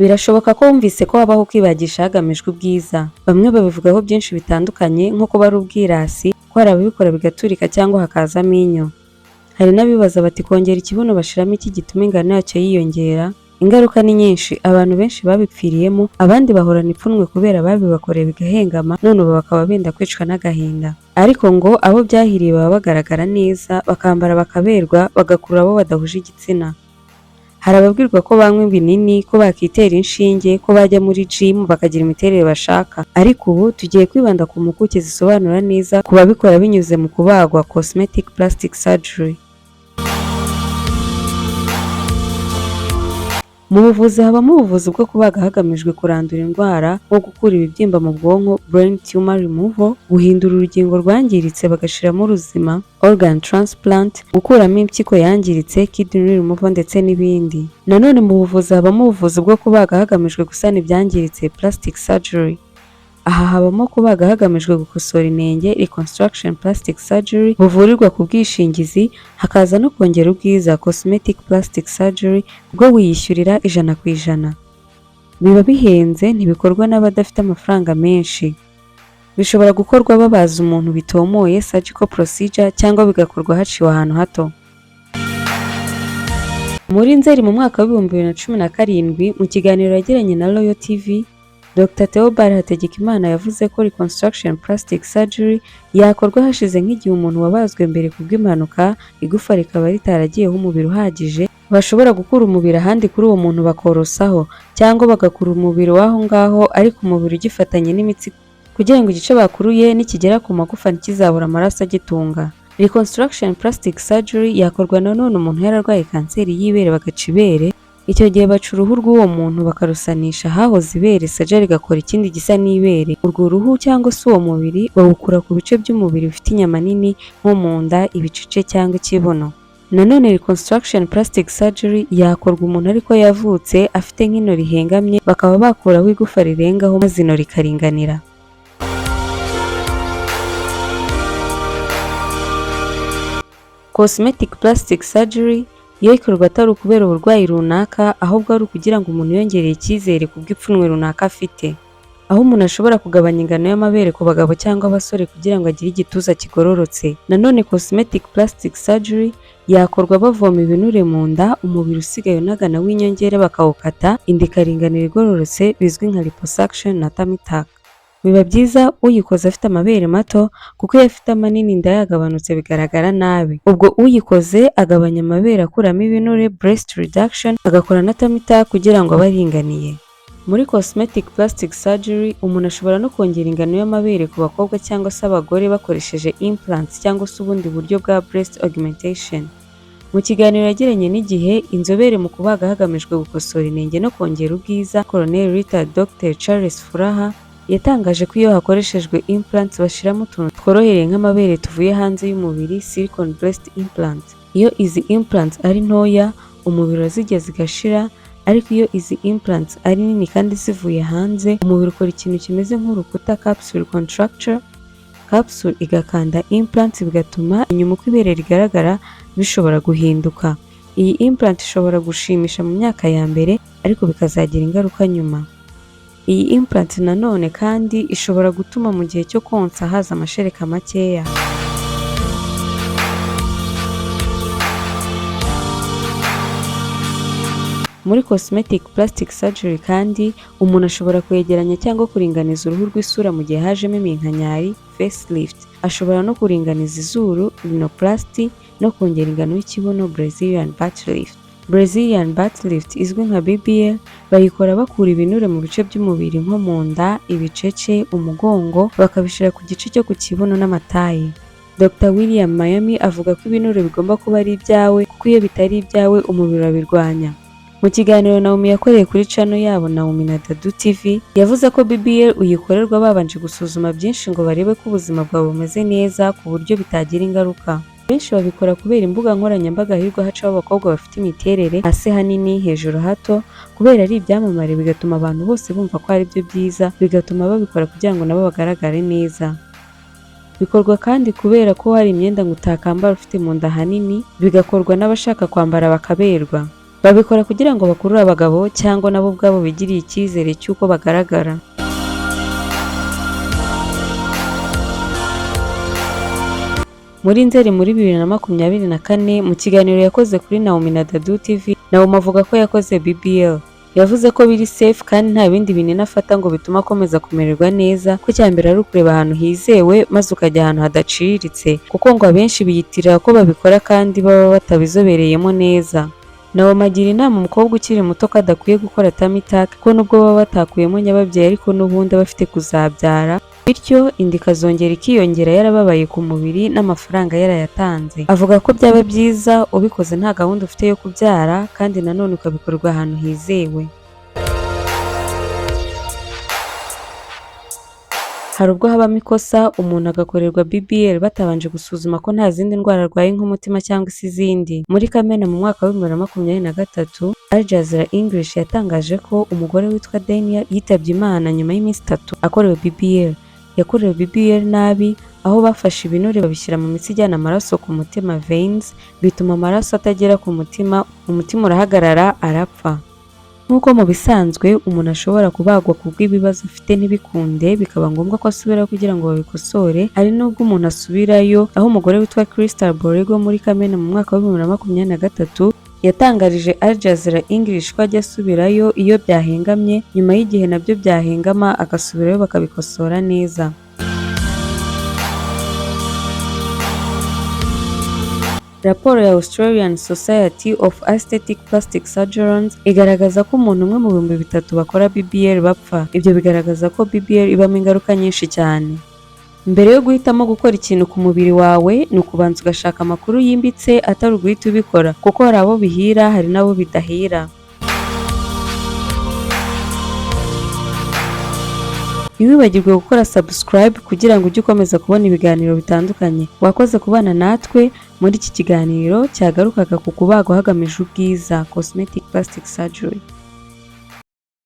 Birashoboka ko wumvise ko habaho kwibagisha hagamijwe ubwiza. Bamwe babivugaho byinshi bitandukanye nko kuba ari ubwirasi, ko hari ababikora bigaturika cyangwa hakazamo inyo. Hari n'abibaza bati kongera ikibuno bashiramo iki gituma ingano yacyo yiyongera? Ingaruka ni nyinshi, abantu benshi babipfiriyemo, abandi bahorana ipfunwe kubera babibakoreye bigahengama, none ubu bakaba benda kwicwa n'agahinda. Ariko ngo abo byahiriye baba bagaragara neza, bakambara bakaberwa, bagakurura abo badahuje igitsina. Hari ababwirwa ko banywa ibinini, ko bakitera inshinge, ko bajya muri gym bakagira imiterere bashaka. Ariko ubu tugiye kwibanda ku mpuguke zisobanura neza ku babikora binyuze mu kubagwa cosmetic plastic surgery. Mu buvuzi habamo ubuvuzi bwo kubaga hagamijwe kurandura indwara nko gukura ibibyimba mu bwonko brain tumor removal, guhindura urugingo rwangiritse bagashiramo uruzima organ transplant, gukuramo impyiko yangiritse kidney removal ndetse n'ibindi. Nanone mu buvuzi habamo ubuvuzi bwo kubaga hagamijwe gusana ibyangiritse plastic surgery. Aha habamo kubaga hagamijwe gukosora inenge reconstruction plastic surgery buvurirwa ku bwishingizi, hakaza no kongera ubwiza cosmetic plastic surgery bwo wiyishyurira 100%. Biba bihenze, ntibikorwa n'abadafite amafaranga menshi. Bishobora gukorwa babaza umuntu bitomoye surgical procedure cyangwa bigakorwa haciwe ahantu hato. Muri Nzeri mu mwaka wa 2017 mu kiganiro yagiranye na Royal TV, Dr. Theobald Hategekimana yavuze ko reconstruction plastic surgery yakorwa hashize nk'igihe umuntu wabazwe mbere kubw'impanuka, igufa rikaba ritaragiyeho umubiri uhagije, bashobora gukura umubiri ahandi kuri uwo muntu bakorosaho, cyangwa bagakura umubiri w'aho ngaho ariko umubiri ugifatanye n'imitsi kugira ngo igice bakuruye nikigera ku magufa ntikizabura amaraso agitunga. Reconstruction plastic surgery yakorwa nanone umuntu yararwaye kanseri y'ibere bagaca ibere. Icyo gihe baca uruhu rw'uwo muntu bakarusanisha hahoze ibere, surgery igakora ikindi gisa n'ibere. Urwo ruhu cyangwa se uwo mubiri bawukura ku bice by'umubiri bifite inyama nini nko mu nda, ibicece cyangwa ikibuno. Nanone reconstruction plastic surgery yakorwa umuntu ariko yavutse afite nk'ino rihengamye, bakaba bakuraho igufa rirengaho maze ino rikaringanira. Cosmetic plastic surgery iyo ikorwa atari ukubera uburwayi runaka, ahubwo ari ukugira ngo umuntu yongereye icyizere ku bw'ipfunwe runaka afite. Aho umuntu ashobora kugabanya ingano y'amabere ku bagabo cyangwa abasore kugira ngo agire igituza kigororotse. Nanone cosmetic plastic surgery yakorwa bavoma ibinure mu nda, umubiri usigaye unagana w'inyongera bakawukata, inda ikaringanira igororotse, bizwi nka liposuction na tummy tuck. Biba byiza uyikoze afite amabere mato, kuko iyo afite amanini inda yagabanutse bigaragara nabi. Ubwo uyikoze agabanya amabere akuramo ibinure breast reduction, agakora na tummy tuck kugira ngo abe aringaniye. Muri cosmetic plastic surgery umuntu ashobora no kongera ingano y'amabere ku bakobwa cyangwa se abagore bakoresheje implants cyangwa se ubundi buryo bwa breast augmentation. Mu kiganiro yagiranye n'Igihe, inzobere mu kubaga hagamijwe gukosora inenge no kongera ubwiza, Colonel Rita Dr. Charles Furaha yatangaje ko iyo hakoreshejwe implants bashiramo utuntu tworohereye nk'amabere tuvuye hanze y'umubiri, silicone breast implant. Iyo izi implants ari ntoya, umubiri urazirya zigashira, ariko iyo izi implants ari nini kandi zivuye hanze, umubiri ukora ikintu kimeze nk'urukuta capsule contracture. Capsule igakanda implants bigatuma inyuma uko ibere rigaragara bishobora guhinduka. Iyi implant ishobora gushimisha mu myaka ya mbere, ariko bikazagira ingaruka nyuma. Iyi implant nanone kandi ishobora gutuma mu gihe cyo konsa haza amashereka makeya. Muri cosmetic plastic surgery kandi umuntu ashobora kwegeranya cyangwa kuringaniza uruhu rw'isura mu gihe hajemo iminkanyari facelift. Ashobora no kuringaniza izuru rhinoplasty no kongera ingano y'ikibuno Brazilian butt lift. Brazilian butt lift izwi nka BBL bayikora bakura ibinure mu bice by'umubiri nko mu nda, ibicece, umugongo, bakabishira ku gice cyo ku kibuno n'amatayi. Dr. William Miami avuga ko ibinure bigomba kuba ari ibyawe, kuko iyo bitari ibyawe umubiri urabirwanya. Mu kiganiro Naomi yakoreye kuri channel yabo Naomi na Dadu TV, yavuze ko BBL uyikorerwa babanje gusuzuma byinshi ngo barebe ko ubuzima bwawe bumeze neza ku buryo bitagira ingaruka. Benshi babikora kubera imbuga nkoranyambaga hirwa hacaho abakobwa bafite imiterere hasi hanini hejuru hato, kubera ari ibyamamare bigatuma abantu bose bumva ko ari byo byiza, bigatuma babikora kugira ngo nabo bagaragare neza. Bikorwa kandi kubera ko hari imyenda ngo utakambara ufite mu nda hanini, bigakorwa n'abashaka kwambara bakaberwa. Babikora kugira ngo bakurure abagabo cyangwa nabo ubwabo bigiriye icyizere cy'uko bagaragara. Muri Nzeri muri 2024 mu kiganiro yakoze kuri Naomi na Dadu TV, Naomi avuga ko yakoze BBL. Yavuze ko biri safe kandi nta bindi binini afata ngo bituma akomeza kumererwa neza, ko cyambere ari ukureba ahantu hizewe maze ukajya ahantu hadaciriritse, kuko ngo abenshi biyitirira ko babikora kandi baba batabizobereyemo neza. Naomi agira inama umukobwa ukiri muto ko adakwiye gukora tummy tuck, ko nubwo baba batakuyemo nyababyeyi ariko n'ubundi aba afite kuzabyara, bityo inda ikazongera ikiyongera yarababaye ku mubiri n'amafaranga yarayatanze. Avuga ko byaba byiza ubikoze nta gahunda ufite yo kubyara kandi nanone ukabikorwa ahantu hizewe. Hari ubwo habamo ikosa umuntu agakorerwa BBL batabanje gusuzuma ko nta zindi ndwara arwaye nk'umutima cyangwa se izindi. Muri Kamena mu mwaka wa 2023, Al Jazeera English yatangaje ko umugore witwa Dania yitabye Imana nyuma y'iminsi 3 akorewe BBL. Yakorewe BBL nabi, aho bafashe ibinure babishyira mu mitsi ijyana amaraso ku mutima veins, bituma amaraso atagera ku mutima, umutima urahagarara arapfa. Nk'uko mu bisanzwe umuntu ashobora kubagwa kubw'ibibazo afite ntibikunde, bikaba ngombwa ko asubirayo kugira ngo babikosore. Hari n'ubwo umuntu asubirayo, aho umugore witwa Crystal Borrego muri Kamena mu mwaka wa 2023 yatangarije Al Jazeera English ko ajya asubirayo iyo byahengamye, nyuma y'igihe nabyo byahengama agasubirayo bakabikosora neza. Raporo ya Australian Society of Aesthetic Plastic Surgeons igaragaza ko umuntu umwe mu 3,000 bakora BBL bapfa. Ibyo bigaragaza ko BBL ibamo ingaruka nyinshi cyane. Mbere yo guhitamo gukora ikintu ku mubiri wawe, ni ukubanza ugashaka amakuru yimbitse atari uguhita ubikora, kuko hari abo bihira hari n'abo bidahira. Ntiwibagirwe gukora subscribe kugira ngo ujye ukomeza kubona ibiganiro bitandukanye. Wakoze kubana natwe muri iki kiganiro cyagarukaga ku kubagwa hagamijwe ubwiza, cosmetic plastic surgery.